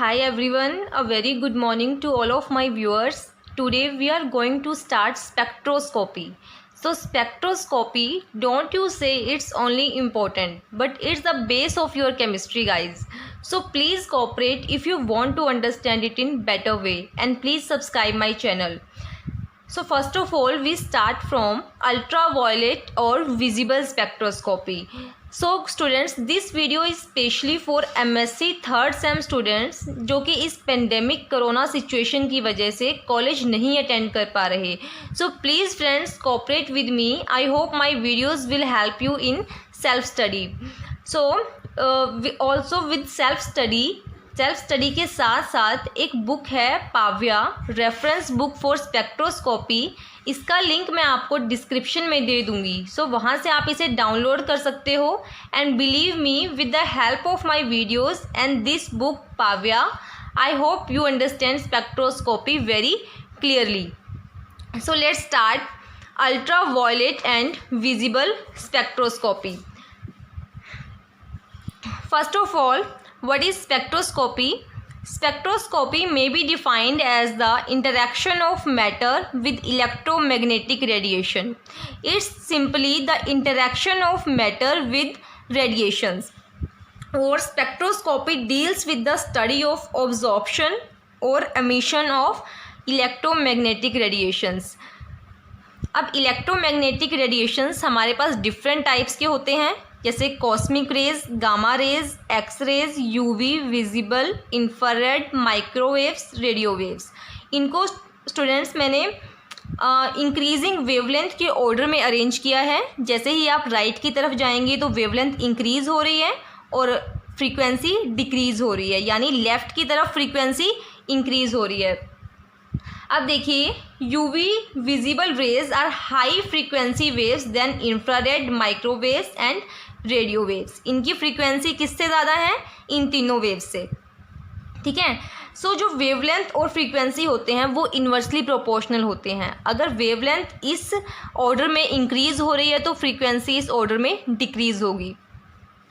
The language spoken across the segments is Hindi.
Hi everyone, a very good morning to all of my viewers. Today we are going to start spectroscopy. So spectroscopy, don't you say it's only important, but it's the base of your chemistry, guys. So please cooperate if you want to understand it in better way, and please subscribe my channel. So first of all, we start from ultraviolet or visible spectroscopy. So students, this video is specially for MSc third same students जो कि इस पेंडेमिक कोरोना सिचुएशन की वजह से कॉलेज नहीं अटेंड कर पा रहे. So please friends cooperate with me. I hope my videos will help you in self study. So also with self study के साथ साथ एक बुक है पाव्या, रेफरेंस बुक फॉर स्पेक्ट्रोस्कोपी. इसका लिंक मैं आपको डिस्क्रिप्शन में दे दूंगी. सो वहाँ से आप इसे डाउनलोड कर सकते हो. And believe me, with the help of my videos and this book पाव्या, I hope you understand spectroscopy very clearly. So let's start ultraviolet and visible spectroscopy. First of all, what is spectroscopy? Spectroscopy may be defined as the interaction of matter with electromagnetic radiation. It's simply the interaction of matter with radiations. Or spectroscopy deals with the study of absorption or emission of electromagnetic radiations. अब इलेक्ट्रोमैग्नेटिक रेडिएशंस हमारे पास डिफरेंट टाइप्स के होते हैं, जैसे cosmic rays, gamma rays, X rays, UV, visible, infrared, microwaves, radio waves. इनको स्टूडेंट्स मैंने इंक्रीजिंग वेवलेंथ के ऑर्डर में अरेंज किया है. जैसे ही आप राइट की तरफ जाएंगे तो वेवलेंथ इंक्रीज़ हो रही है और फ्रीक्वेंसी डिक्रीज़ हो रही है, यानी लेफ़्ट की तरफ फ्रीक्वेंसी इंक्रीज़ हो रही है. अब देखिए, UV visible rays are high frequency waves than infrared, microwaves and radio waves. इनकी फ्रीक्वेंसी किससे ज़्यादा है? इन तीनों वेव्स से. ठीक है. सो जो वेवलेंथ और फ्रीक्वेंसी होते हैं वो इन्वर्सली प्रोपोर्शनल होते हैं. अगर वेवलेंथ इस ऑर्डर में इंक्रीज़ हो रही है तो फ्रीक्वेंसी इस ऑर्डर में डिक्रीज़ होगी.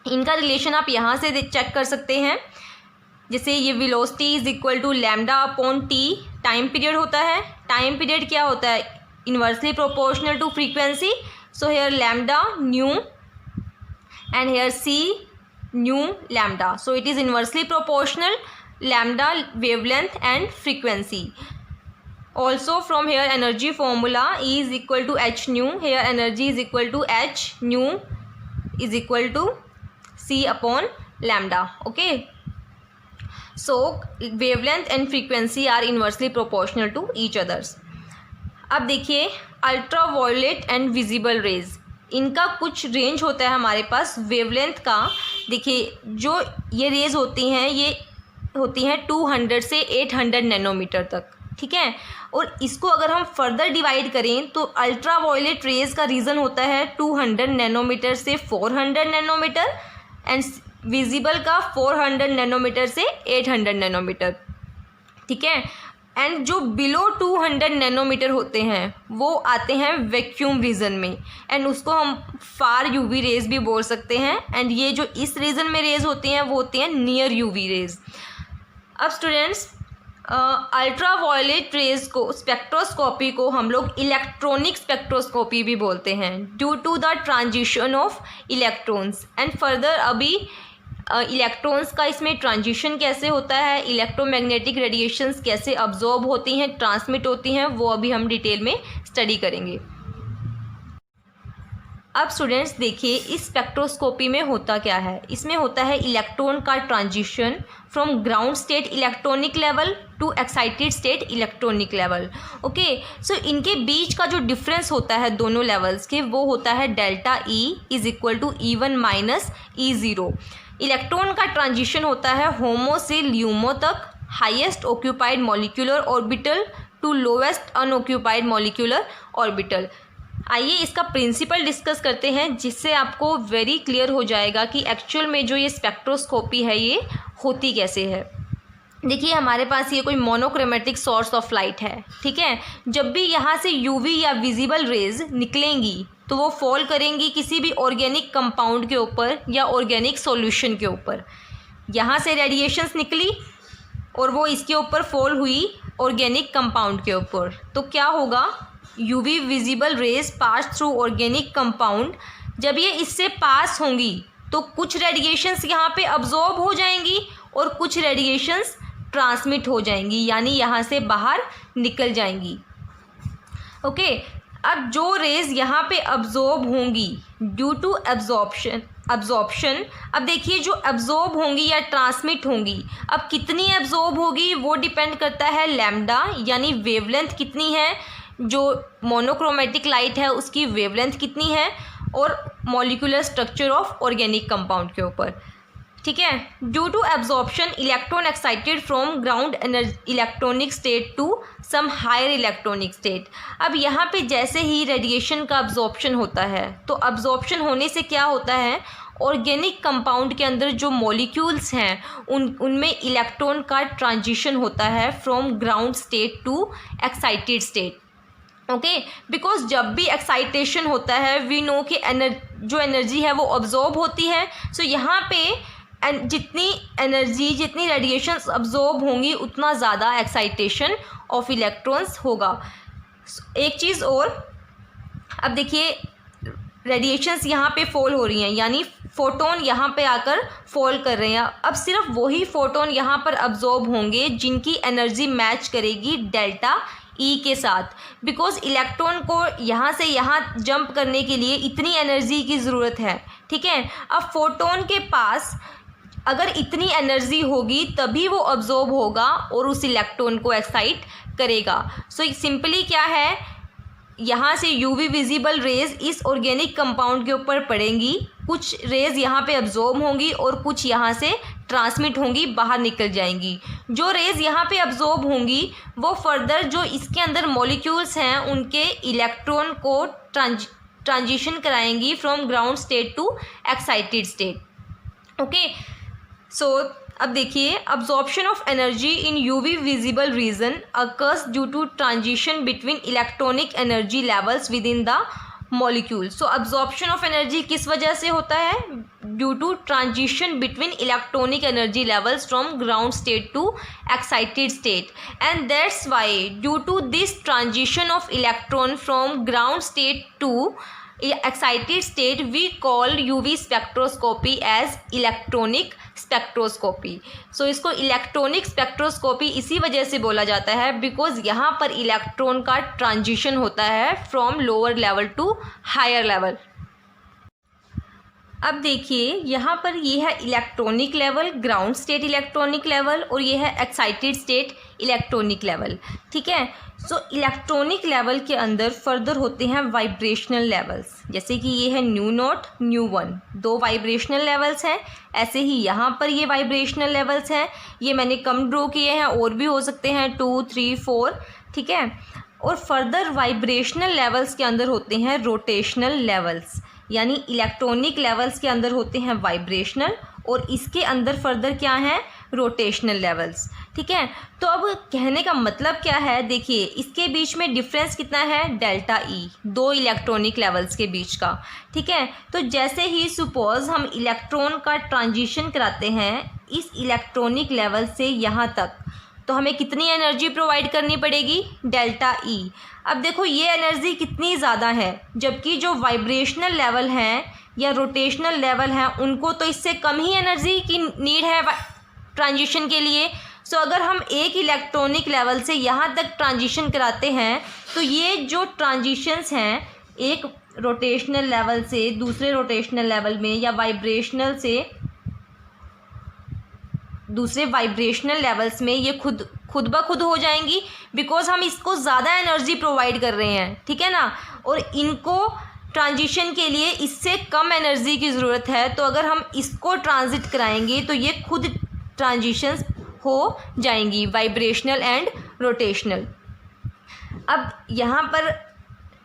इनका रिलेशन आप यहाँ से चेक कर सकते हैं. जैसे ये velocity is equal to lambda upon T time period होता है. टाइम पीरियड क्या होता है? Inversely proportional to frequency. So here lambda nu and here C nu lambda. So it is inversely proportional lambda wavelength and frequency. Also from here energy formula E is equal to H nu. Here energy is equal to H nu is equal to C upon lambda. Okay. So wavelength and frequency are inversely proportional to each others. अब देखिए, अल्ट्रावायलेट एंड विजिबल रेज, इनका कुछ रेंज होता है हमारे पास वेवलेंथ का. देखिए, जो ये रेज होती हैं ये होती हैं 200 से 800 नैनोमीटर तक. ठीक है. और इसको अगर हम फर्दर डिवाइड करें तो अल्ट्रावायलेट रेज का रीज़न होता है 200 नैनोमीटर से 400 नैनोमीटर एंड विजिबल का 400 नैनोमीटर से 800 नैनोमीटर. ठीक है. एंड जो बिलो 200 नैनोमीटर होते हैं वो आते हैं वैक्यूम रीजन में, एंड उसको हम फार यूवी रेज भी बोल सकते हैं. एंड ये जो इस रीजन में रेज होती हैं वो होती हैं नियर यूवी रेज. अब स्टूडेंट्स, अल्ट्रावायलेट रेज को, स्पेक्ट्रोस्कोपी को हम लोग इलेक्ट्रॉनिक स्पेक्ट्रोस्कोपी भी बोलते हैं, due to the transition of electrons. And further अभी इलेक्ट्रॉन्स का इसमें ट्रांजिशन कैसे होता है, इलेक्ट्रोमैग्नेटिक रेडिएशंस कैसे अब्जॉर्ब होती हैं, ट्रांसमिट होती हैं, वो अभी हम डिटेल में स्टडी करेंगे. अब स्टूडेंट्स देखिए, इस स्पेक्ट्रोस्कोपी में होता क्या है. इसमें होता है इलेक्ट्रॉन का transition from ground state electronic level to excited state electronic level. Okay. So इनके बीच का जो डिफरेंस होता है दोनों लेवल्स के, वो होता है delta E is equal to E1 minus E0. Electron का ट्रांजिशन होता है होमो से ल्यूमो तक, highest occupied molecular orbital to lowest unoccupied molecular orbital. आइए इसका प्रिंसिपल डिस्कस करते हैं, जिससे आपको वेरी क्लियर हो जाएगा कि एक्चुअल में जो ये स्पेक्ट्रोस्कोपी है ये होती कैसे है. देखिए, हमारे पास ये कोई मोनोक्रोमेटिक सोर्स ऑफ लाइट है. ठीक है. जब भी यहाँ से यूवी या विजिबल रेज निकलेंगी तो वो फॉल करेंगी किसी भी ऑर्गेनिक कंपाउंड के ऊपर या ऑर्गेनिक सॉल्यूशन के ऊपर. यहाँ से रेडिएशंस निकली और वो इसके ऊपर फॉल हुई ऑर्गेनिक कंपाउंड के ऊपर, तो क्या होगा, UV visible raise pass through organic compound, जब ये इससे पास होंगी तो कुछ रेडिएशंस यहाँ पे अब्जॉर्ब हो जाएंगी और कुछ रेडिएशंस ट्रांसमिट हो जाएंगी, यानी यहाँ से बाहर निकल जाएंगी। ओके, अब जो रेज यहाँ पे अब्जॉर्ब होंगी ड्यू टू एब्जॉर्प्शन, अब देखिए जो एब्जॉर्ब होंगी या ट्रांसमिट होंगी, अब कितनी एब्जॉर्ब होगी वो डिपेंड करता है लैम्डा, यानी वेवलेंथ कितनी है, जो मोनोक्रोमेटिक लाइट है उसकी वेवलेंथ कितनी है, और molecular structure of organic compound के ऊपर। ठीक है, due to absorption electron excited from ground electronic state to some higher electronic state. अब यहाँ पे जैसे ही रेडिएशन का अब्जॉर्प्शन होता है, तो अब्जॉर्प्शन होने से क्या होता है, ऑर्गेनिक कंपाउंड के अंदर जो मॉलिक्यूल्स हैं उनमें इलेक्ट्रॉन का ट्रांजिशन होता है from ground state to excited state. Okay, because जब भी एक्साइटेशन होता है वी नो कि जो एनर्जी है वो अब्जॉर्ब होती है, सो यहाँ पे जितनी एनर्जी, जितनी रेडिएशंस अब्जॉर्ब होंगी उतना ज़्यादा एक्साइटेशन ऑफ इलेक्ट्रॉन्स होगा। एक चीज़ और, अब देखिए रेडिएशंस यहाँ पे फॉल हो रही हैं, यानी फोटोन यहाँ पे आकर फॉल कर रहे हैं। अब सिर्फ वही फोटोन यहाँ पर अब्जॉर्ब होंगे जिनकी एनर्जी मैच करेगी डेल्टा ई के साथ, बिकॉज इलेक्ट्रॉन को यहाँ से यहाँ जंप करने के लिए इतनी एनर्जी की ज़रूरत है। ठीक है, अब फोटोन के पास अगर इतनी एनर्जी होगी तभी वो अब्जॉर्ब होगा और उस इलेक्ट्रॉन को एक्साइट करेगा। सो सिंपली क्या है, यहाँ से यूवी विजिबल रेज इस ऑर्गेनिक कंपाउंड के ऊपर पड़ेंगी, कुछ रेज यहाँ पे अब्जॉर्ब होंगी और कुछ यहाँ से ट्रांसमिट होंगी, बाहर निकल जाएंगी। जो रेज यहाँ पे अब्जॉर्ब होंगी वो फर्दर जो इसके अंदर मॉलिक्यूल्स हैं उनके इलेक्ट्रॉन को ट्रांजिशन कराएंगी from ground state to excited state. Okay, so अब देखिए absorption of energy in UV visible region occurs due to transition between electronic energy levels within the molecule. So absorption of energy किस वजह से होता है, due to transition between electronic energy levels from ground state to excited state, and that's why due to this transition of electron from ground state to excited state we call UV spectroscopy as electronic spectroscopy. So इसको इलेक्ट्रॉनिक स्पेक्ट्रोस्कोपी इसी वजह से बोला जाता है बिकॉज यहाँ पर इलेक्ट्रॉन का ट्रांजिशन होता है from lower level to higher level. अब देखिए यहाँ पर ये है electronic level, ground state electronic level, और ये है एक्साइटेड स्टेट इलेक्ट्रॉनिक लेवल। ठीक है, सो इलेक्ट्रॉनिक लेवल के अंदर फर्दर होते हैं वाइब्रेशनल लेवल्स, जैसे कि ये है न्यू नॉट, न्यू वन, दो वाइब्रेशनल लेवल्स हैं। ऐसे ही यहाँ पर ये वाइब्रेशनल लेवल्स हैं, ये मैंने कम ड्रॉ किए हैं, और भी हो सकते हैं 2, 3, 4। ठीक है, और फर्दर वाइब्रेशनल लेवल्स के अंदर होते हैं रोटेशनल लेवल्स, यानी इलेक्ट्रॉनिक लेवल्स के अंदर होते हैं वाइब्रेशनल और इसके अंदर फर्दर क्या है, रोटेशनल लेवल्स। ठीक है, तो अब कहने का मतलब क्या है, देखिए इसके बीच में डिफरेंस कितना है, डेल्टा ई, दो इलेक्ट्रॉनिक लेवल्स के बीच का। ठीक है, तो जैसे ही सपोज हम इलेक्ट्रॉन का ट्रांजिशन कराते हैं इस इलेक्ट्रॉनिक लेवल से यहाँ तक, तो हमें कितनी एनर्जी प्रोवाइड करनी पड़ेगी, डेल्टा ई। अब देखो ये एनर्जी कितनी ज़्यादा है, जबकि जो वाइब्रेशनल लेवल हैं या रोटेशनल लेवल हैं उनको तो इससे कम ही एनर्जी की नीड है ट्रांजिशन के लिए। सो अगर हम एक इलेक्ट्रॉनिक लेवल से यहाँ तक ट्रांजिशन कराते हैं तो ये जो ट्रांजिशंस हैं एक रोटेशनल लेवल से दूसरे रोटेशनल लेवल में या वाइब्रेशनल से दूसरे वाइब्रेशनल लेवल्स में, ये खुद ब खुद हो जाएंगी बिकॉज हम इसको ज़्यादा एनर्जी प्रोवाइड कर रहे हैं। ठीक है ना, और इनको ट्रांजिशन के लिए इससे कम एनर्जी की ज़रूरत है, तो अगर हम इसको ट्रांजिट कराएंगे तो ये खुद ट्रांजिशंस हो जाएंगी, वाइब्रेशनल एंड रोटेशनल। अब यहाँ पर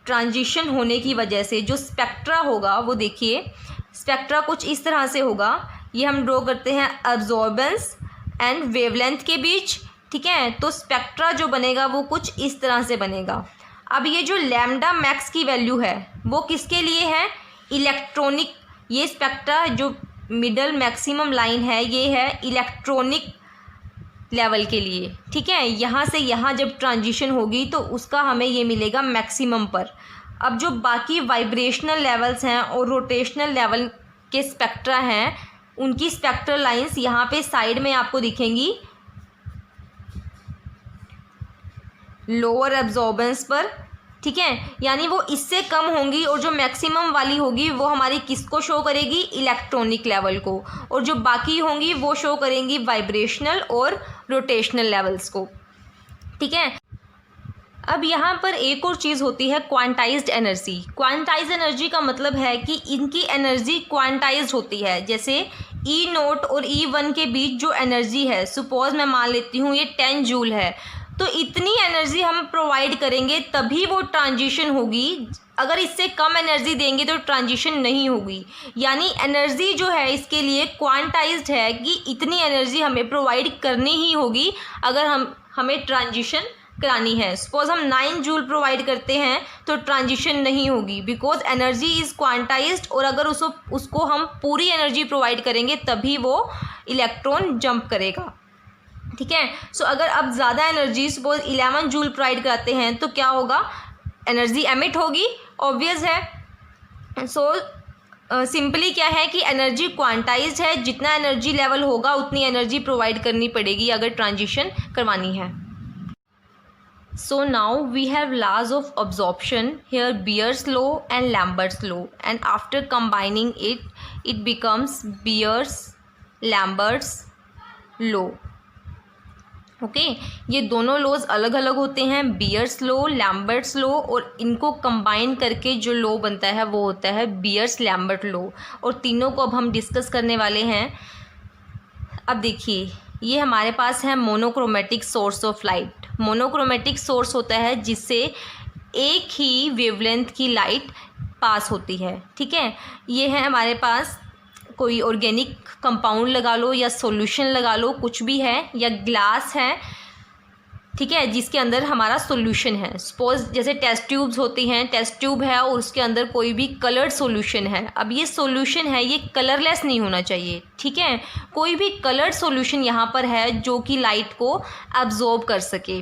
ट्रांजिशन होने की वजह से जो स्पेक्ट्रा होगा वो देखिए, स्पेक्ट्रा कुछ इस तरह से होगा, ये हम ड्रॉ करते हैं अब्जॉर्बेंस एंड वेवलेंथ के बीच। ठीक है, तो स्पेक्ट्रा जो बनेगा वो कुछ इस तरह से बनेगा। अब ये जो लैम्डा मैक्स की वैल्यू है वो किसके लिए है, इलेक्ट्रॉनिक, ये स्पेक्ट्रा जो मिडल मैक्सिमम लाइन है ये है इलेक्ट्रॉनिक लेवल के लिए, ठीक है। यहाँ से यहाँ जब ट्रांजिशन होगी तो उसका हमें ये मिलेगा मैक्सिमम पर। अब जो बाकी वाइब्रेशनल लेवल्स हैं और रोटेशनल लेवल के स्पेक्ट्रा हैं, उनकी स्पेक्ट्रल लाइंस यहाँ पे साइड में आपको दिखेंगी लोअर एब्जॉर्बेंस पर, ठीक है। यानी वो इससे कम होंगी और जो मैक्सिमम वाली होगी वो हमारी किसको शो करेगी, इलेक्ट्रॉनिक लेवल को, और जो बाकी होंगी वो शो करेंगी वाइब्रेशनल और रोटेशनल लेवल्स को, ठीक है। अब यहाँ पर एक और चीज़ होती है क्वांटाइज्ड एनर्जी। क्वांटाइज्ड एनर्जी का मतलब है कि इनकी एनर्जी क्वांटाइज्ड होती है। जैसे E0 और E1 के बीच जो एनर्जी है, सपोज मैं मान लेती हूँ ये 10 जूल है, तो इतनी एनर्जी हम प्रोवाइड करेंगे तभी वो ट्रांजिशन होगी। अगर इससे कम एनर्जी देंगे तो ट्रांजिशन नहीं होगी। यानी एनर्जी जो है इसके लिए क्वांटाइज्ड है कि इतनी एनर्जी हमें प्रोवाइड करनी ही होगी अगर हमें ट्रांजिशन करानी है। सपोज हम 9 जूल प्रोवाइड करते हैं तो ट्रांजिशन नहीं होगी, बिकॉज एनर्जी इज़ क्वांटाइज्ड, और अगर उसको हम पूरी एनर्जी प्रोवाइड करेंगे तभी वो इलेक्ट्रॉन जंप करेगा, ठीक है। सो अगर अब ज़्यादा एनर्जी सपोज 11 जूल प्रोवाइड कराते हैं तो क्या होगा, एनर्जी एमिट होगी, ऑब्वियस है। सो सिंपली क्या है कि एनर्जी क्वांटाइज्ड है, जितना एनर्जी लेवल होगा उतनी एनर्जी प्रोवाइड करनी पड़ेगी अगर ट्रांजिशन करवानी है। So now we have laws of absorption here, Beer's law and Lambert's law, and after combining it becomes Beer's-Lambert's law. Okay ये दोनों लॉज अलग अलग होते हैं, बियर्स लॉ, लैम्बर्ट्स लॉ, और इनको कंबाइन करके जो लॉ बनता है वो होता है बियर्स लैम्बर्ट लॉ, और तीनों को अब हम डिस्कस करने वाले हैं। अब देखिए ये हमारे पास है monochromatic source of light. Monochromatic source होता है जिससे एक ही वेवलेंथ की लाइट पास होती है, ठीक है। ये है हमारे पास कोई ऑर्गेनिक कंपाउंड लगा लो या सॉल्यूशन लगा लो, कुछ भी है, या ग्लास है, ठीक है, जिसके अंदर हमारा सॉल्यूशन है। सपोज जैसे टेस्ट ट्यूब्स होती हैं, टेस्ट ट्यूब है और उसके अंदर कोई भी कलर्ड सॉल्यूशन है। अब ये सॉल्यूशन है, ये कलरलेस नहीं होना चाहिए, ठीक है। कोई भी कलर्ड सॉल्यूशन यहाँ पर है जो कि लाइट को अब्जॉर्ब कर सके।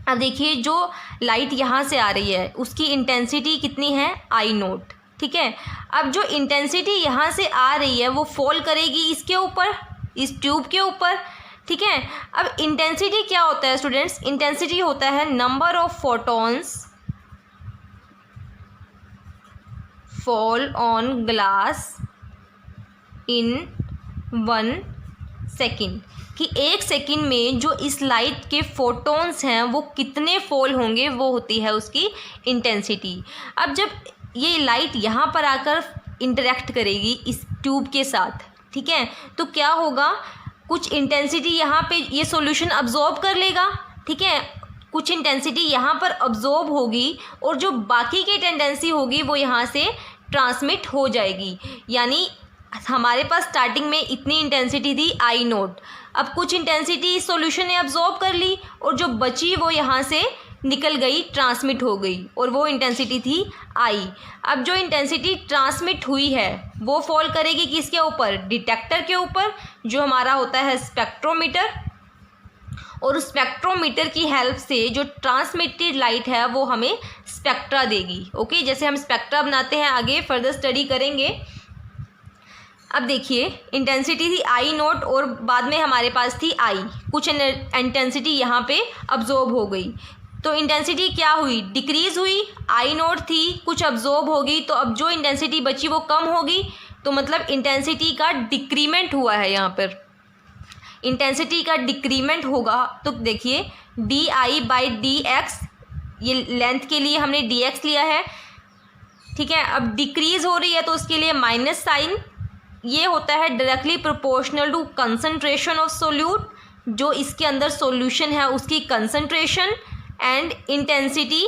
अब देखिए जो लाइट यहाँ से आ रही है उसकी इंटेंसिटी कितनी है, I0, ठीक है। अब जो इंटेंसिटी यहाँ से आ रही है वो फॉल करेगी इसके ऊपर, इस ट्यूब के ऊपर, ठीक है। अब इंटेंसिटी क्या होता है स्टूडेंट्स, इंटेंसिटी होता है number of photons fall on glass in 1 second, कि 1 सेकेंड में जो इस लाइट के फोटॉन्स हैं वो कितने फॉल होंगे, वो होती है उसकी इंटेंसिटी। अब जब ये लाइट यहाँ पर आकर इंटरेक्ट करेगी इस ट्यूब के साथ, ठीक है, तो क्या होगा, कुछ इंटेंसिटी यहाँ पे ये सॉल्यूशन अब्जॉर्ब कर लेगा, ठीक है, कुछ इंटेंसिटी यहाँ पर अब्जॉर्ब होगी और जो बाकी की टेंडेंसी होगी वो यहाँ से ट्रांसमिट हो जाएगी। यानी हमारे पास स्टार्टिंग में इतनी इंटेंसिटी थी I0, अब कुछ इंटेंसिटी इस सॉल्यूशन ने अब्जॉर्ब कर ली और जो बची वो यहाँ से निकल गई, ट्रांसमिट हो गई, और वो इंटेंसिटी थी I। अब जो इंटेंसिटी ट्रांसमिट हुई है वो फॉल करेगी किसके ऊपर, डिटेक्टर के ऊपर, जो हमारा होता है स्पेक्ट्रोमीटर, और स्पेक्ट्रोमीटर की हेल्प से जो ट्रांसमिटेड लाइट है वो हमें स्पेक्ट्रा देगी। ओके, जैसे हम स्पेक्ट्रा बनाते हैं आगे फर्दर स्टडी करेंगे। अब देखिए इंटेंसिटी थी I0 और बाद में हमारे पास थी I, कुछ इंटेंसिटी यहाँ पे अब्जॉर्ब हो गई, तो इंटेंसिटी क्या हुई, डिक्रीज़ हुई। I0 थी, कुछ अब्जॉर्ब होगी, तो अब जो इंटेंसिटी बची वो कम होगी, तो मतलब इंटेंसिटी का डिक्रीमेंट हुआ है। यहाँ पर इंटेंसिटी का डिक्रीमेंट होगा तो देखिए DI/dx, ये लेंथ के लिए हमने dx लिया है, ठीक है। अब डिक्रीज़ हो रही है तो उसके लिए माइनस साइन, ये होता है directly proportional to concentration of solute, जो इसके अंदर सॉल्यूशन है उसकी concentration and intensity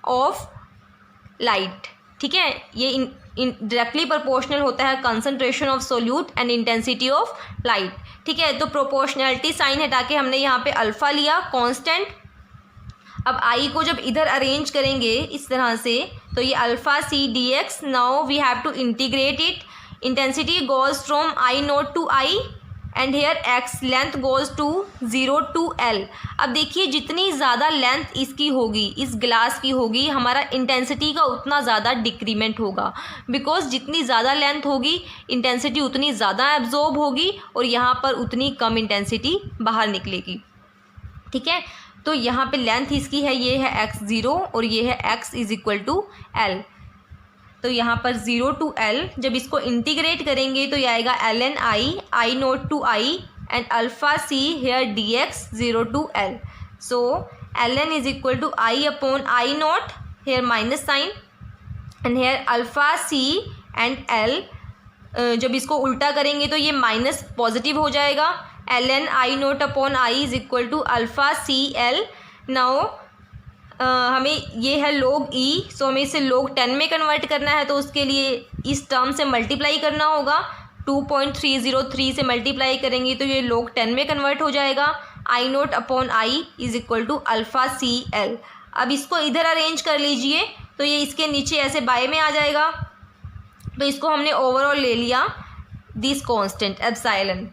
of light, ठीक है। ये डायरेक्टली प्रोपोर्शनल होता है concentration of solute and intensity of light, ठीक है। तो प्रोपोर्शनैलिटी साइन हटा के हमने यहाँ पे अल्फ़ा लिया कांस्टेंट। अब आई को जब इधर अरेंज करेंगे इस तरह से तो ये alpha c dx, now we have to integrate it. Intensity goes from I0 to I, and here X length goes to 0 to L। अब देखिए जितनी ज़्यादा लेंथ इसकी होगी, इस ग्लास की होगी, हमारा इंटेंसिटी का उतना ज़्यादा डिक्रीमेंट होगा, बिकॉज जितनी ज़्यादा लेंथ होगी इंटेंसिटी उतनी ज़्यादा एब्जॉर्ब होगी और यहाँ पर उतनी कम इंटेंसिटी बाहर निकलेगी। ठीक है, तो यहाँ पे लेंथ इसकी है, ये है x0 और ये है x is equal to L। तो यहाँ पर 0 to L जब इसको इंटीग्रेट करेंगे तो ये आएगा ln I naught to I and alpha c here dx 0 to L। So ln is equal to I upon I naught here minus sign and here alpha c and L। जब इसको उल्टा करेंगे तो ये माइनस पॉजिटिव हो जाएगा। ln I naught upon I is equal to alpha c L। Now हमें ये है log e, सो हमें इसे log 10 में कन्वर्ट करना है, तो उसके लिए इस टर्म से मल्टीप्लाई करना होगा। 2.303 से मल्टीप्लाई करेंगे तो ये log 10 में कन्वर्ट हो जाएगा। I naught upon I is equal to alpha c L। अब इसको इधर अरेंज कर लीजिए तो ये इसके नीचे ऐसे बाय में आ जाएगा। तो इसको हमने ओवरऑल ले लिया दिस कांस्टेंट एप्सिलॉन,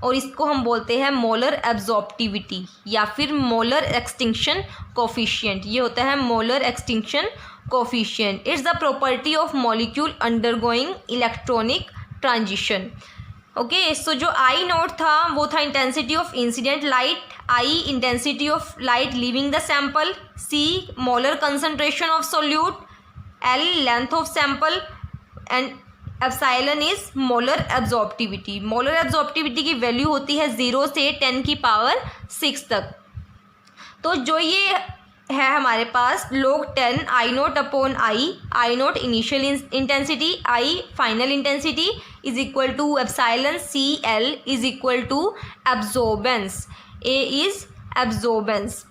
और इसको हम बोलते हैं मोलर एब्जॉर्प्टिविटी या फिर मोलर एक्सटिंक्शन कोफिशिएंट। ये होता है molar extinction coefficient. It's the property of molecule undergoing electronic transition. Okay, so जो आई नोट था वो था intensity of incident light, I intensity of light leaving the sample, C molar concentration of solute, L length of sample and epsilon is molar absorptivity. Molar absorptivity की वैल्यू होती है 0 से 10 की पावर 6 तक। तो जो ये है हमारे पास log 10 I naught upon I naught initial intensity, I final intensity is equal to epsilon C L is equal to absorbance, A is absorbance.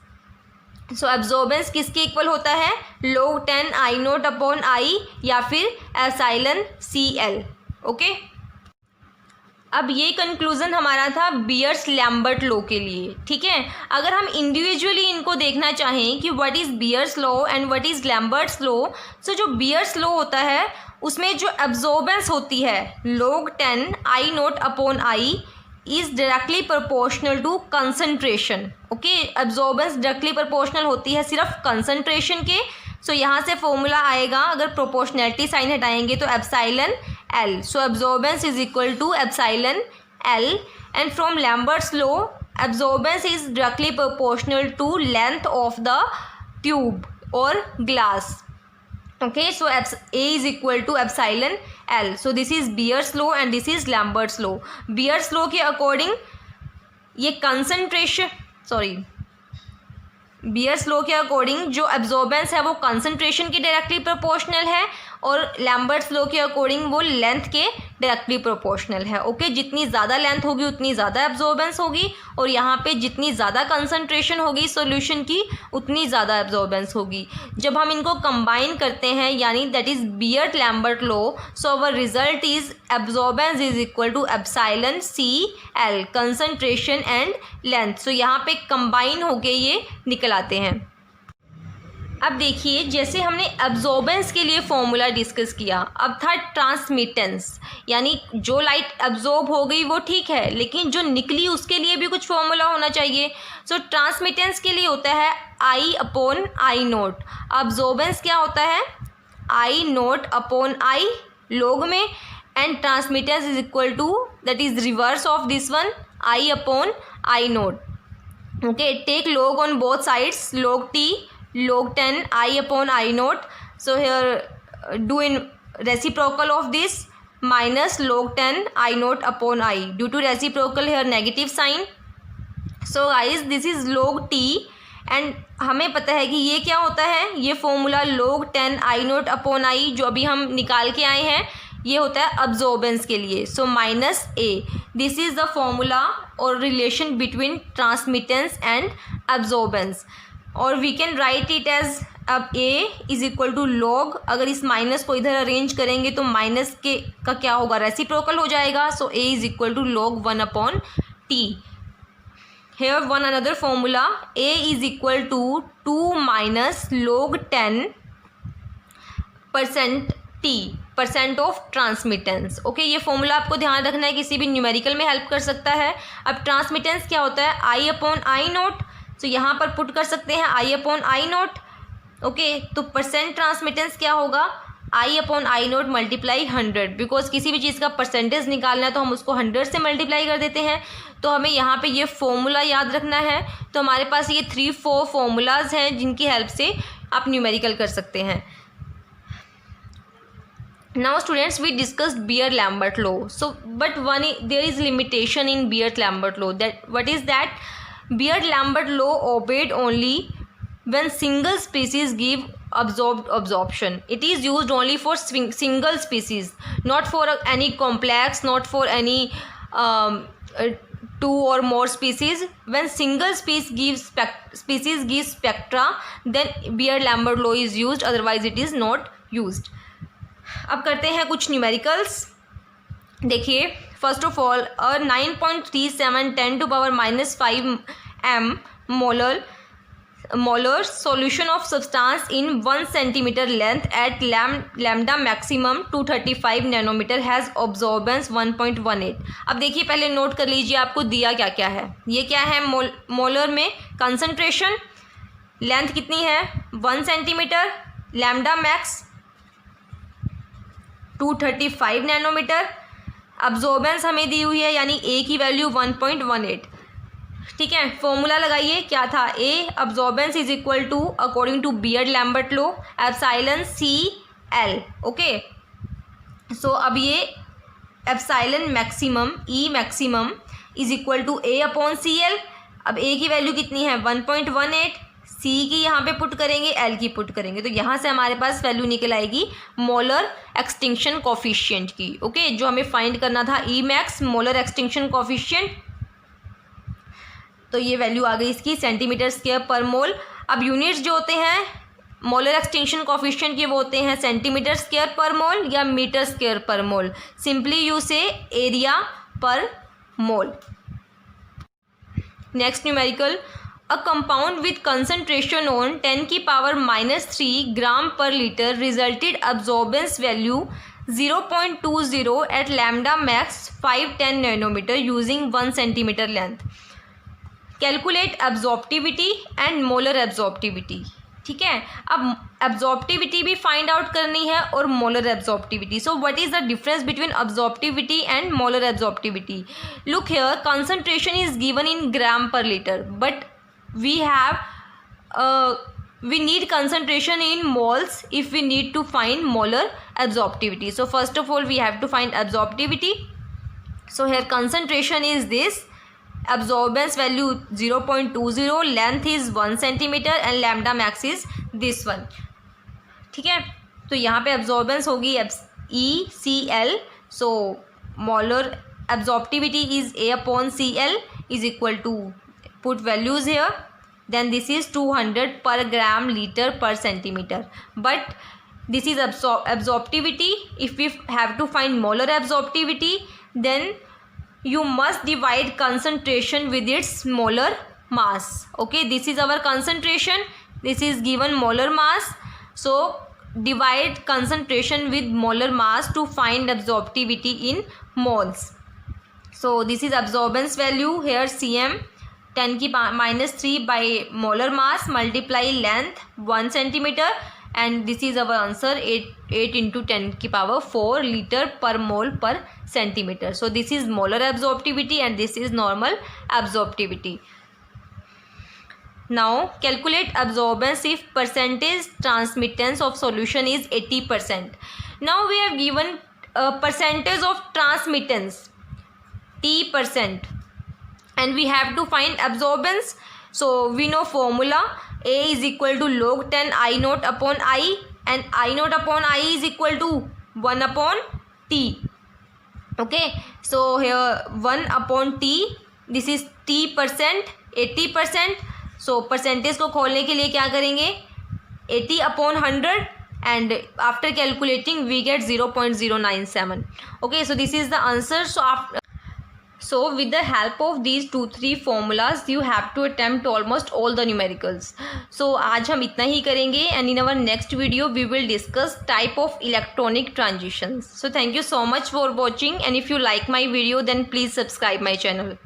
So absorbance किसके इक्वल होता है, log 10 I naught upon I या फिर एप्सिलॉन सी एल। ओके, अब ये कंक्लूज़न हमारा था बियर्स लैम्बर्ट लॉ के लिए। ठीक है, अगर हम इंडिविजुअली इनको देखना चाहें कि what is Beer's law and what is Lambert's law, so जो बियर्स लॉ होता है उसमें जो एब्जॉर्बेंस होती है log 10 I naught upon I is directly proportional to concentration. Okay, absorbance directly proportional होती है सिर्फ कंसनट्रेशन के। सो यहाँ से फॉर्मूला आएगा, अगर प्रोपोर्शनैलिटी साइन हटाएंगे तो epsilon L। So absorbance is equal to epsilon L and from Lambert's law absorbance is directly proportional to length of the tube और glass. Okay, so A is equal to epsilon L. So this is Beer's law and this is Lambert's law. Beer's law के अकॉर्डिंग ये कंसनट्रेशन बियर्स लॉ के अकॉर्डिंग जो एब्जॉर्बेंस है वो कंसनट्रेशन के डायरेक्टली प्रोपोर्शनल है और लैम्बर्ट्स लॉ के अकॉर्डिंग वो लेंथ के डायरेक्टली प्रोपोर्शनल है। ओके, जितनी ज़्यादा लेंथ होगी उतनी ज़्यादा एब्जॉर्बेंस होगी और यहाँ पे जितनी ज़्यादा कंसनट्रेशन होगी सॉल्यूशन की उतनी ज़्यादा एब्जॉर्बेंस होगी। जब हम इनको कंबाइन करते हैं यानी that is Beer Lambert law, so our result is absorbance is equal to epsilon C L, concentration and length. So यहाँ पे कंबाइन होके ये निकल आते हैं। अब देखिए, जैसे हमने एब्जॉर्बेंस के लिए फॉर्मूला डिस्कस किया, अब था ट्रांसमिटेंस, यानी जो लाइट एब्जॉर्ब हो गई वो ठीक है, लेकिन जो निकली उसके लिए भी कुछ फॉर्मूला होना चाहिए। सो ट्रांसमिटेंस के लिए होता है I upon I naught. Absorbance क्या होता है, I naught upon I log में, and transmittance is equal to that is reverse of this one, I upon I naught. Okay, take log on both sides, log T log 10 I upon I naught. So here do in reciprocal of this minus log 10 I naught upon I. Due to reciprocal here negative sign. So guys this is log T and हमें पता है कि ये क्या होता है, ये formula log 10 I naught upon I जो अभी हम निकाल के आए हैं ये होता है अब्जॉर्बेंस के लिए। So minus A, this is the formula और relation between transmittance and absorbance, और we can write it as अब A is equal to log, अगर इस माइनस को इधर अरेंज करेंगे तो माइनस के का क्या होगा, रेसिप्रोकल हो जाएगा। So A is equal to log 1 upon T। Here one another formula, A is equal to 2 minus log 10% T। Percent of transmittance. Okay, ये फॉर्मूला आपको ध्यान रखना है, किसी भी न्यूमेरिकल में हेल्प कर सकता है। अब ट्रांसमिटेंस क्या होता है, आई अपॉन आई नोट, तो यहाँ पर पुट कर सकते हैं I upon I naught. Okay, तो परसेंट ट्रांसमिटेंस क्या होगा, I upon I naught multiply 100, because किसी भी चीज़ का परसेंटेज निकालना है तो हम उसको 100 से मल्टीप्लाई कर देते हैं। तो हमें यहाँ पे ये फॉर्मूला याद रखना है। तो हमारे पास ये 3-4 फॉर्मूलाज हैं जिनकी हेल्प से आप न्यूमेरिकल कर सकते हैं। Now students, we discussed Beer-Lambert law. So but there is limitation in Beer-Lambert law. That what is that? Beer-Lambert law obeyed only when single species give absorption. It is used only for single species, not for any complex, not for any 2 or more species. When single species gives spectra, then Beer-Lambert law is used, otherwise it is not used. अब करते हैं कुछ न्यूमेरिकल्स। देखिए, first of all 9.37 10⁻⁻5 m molar solution of substance in 1 centimeter length at lambda maximum 235 nanometer has absorbance 1.18। अब देखिए, पहले नोट कर लीजिए आपको दिया क्या क्या है। ये क्या है, मोलर में कंसंट्रेशन, लेंथ कितनी है 1 centimetre, lambda max 235 nanometre, absorbance हमें दी हुई है यानी ए की वैल्यू 1.18। ठीक है, फॉर्मूला लगाइए, क्या था, A absorbance is equal to according to Beer Lambert law epsilon C L. Okay, so अब ये epsilon maximum E maximum is equal to A upon C L. अब ए की वैल्यू कितनी है 1.18, सी की यहाँ पे पुट करेंगे, एल की पुट करेंगे, तो यहाँ से हमारे पास वैल्यू निकल आएगी मोलर एक्सटिंक्शन कोफिशिएंट की। ओके, जो हमें फाइंड करना था E max molar extinction coefficient, तो ये वैल्यू आ गई इसकी सेंटीमीटर स्क्वायर पर मोल। अब यूनिट्स जो होते हैं मोलर एक्सटिंक्शन कोफिशिएंट के वो होते हैं सेंटीमीटर स्क्वायर पर मोल या मीटर स्क्वायर पर mole. Simply you say area पर mole. Next numerical, a compound with concentration on 10⁻³ gram per liter resulted absorbance value 0.20 at lambda max 510 nanometer using 1 centimeter length. Calculate absorptivity and molar absorptivity. ठीक है, अब absorptivity भी फाइंड आउट करनी है और molar absorptivity. So what is the difference between absorptivity and molar absorptivity? Look here, concentration is given in gram per liter, but we need concentration in moles if we need to find molar absorptivity. So first of all we have to find absorptivity. So here concentration is this, absorbance value 0.20, length is 1 centimeter and lambda max is this one. ठीक है, तो यहाँ पे absorbance होगी ECl. So molar absorptivity is A upon Cl is equal to, put values here, then this is 200 per gram liter per centimeter, but this is absorptivity. If we have to find molar absorptivity, then you must divide concentration with its molar mass. Okay, this is our concentration, this is given molar mass, so divide concentration with molar mass to find absorptivity in moles. So this is absorbance value here, Cm 10⁻³ by molar mass multiply length 1 centimeter, and this is our answer 8 into 10⁴ liter per mole per centimeter. So this is molar absorptivity and this is normal absorptivity. Now calculate absorbance if percentage transmittance of solution is 80%. Now we have given a percentage of transmittance T%, and we have to find absorbance. So we know formula, A is equal to log 10 I naught upon I, and I naught upon I is equal to 1 upon T. Okay, so here 1 upon T, this is T%, 80%. So percentage को खोलने के लिए क्या करेंगे, 80 upon 100, and after calculating we get 0.097. Okay, so this is the answer. So with the help of these 2-3 formulas you have to attempt almost all the numericals. So आज हम इतना ही करेंगे and in our next video we will discuss type of electronic transitions. So thank you so much for watching, and if you like my video then please subscribe my channel.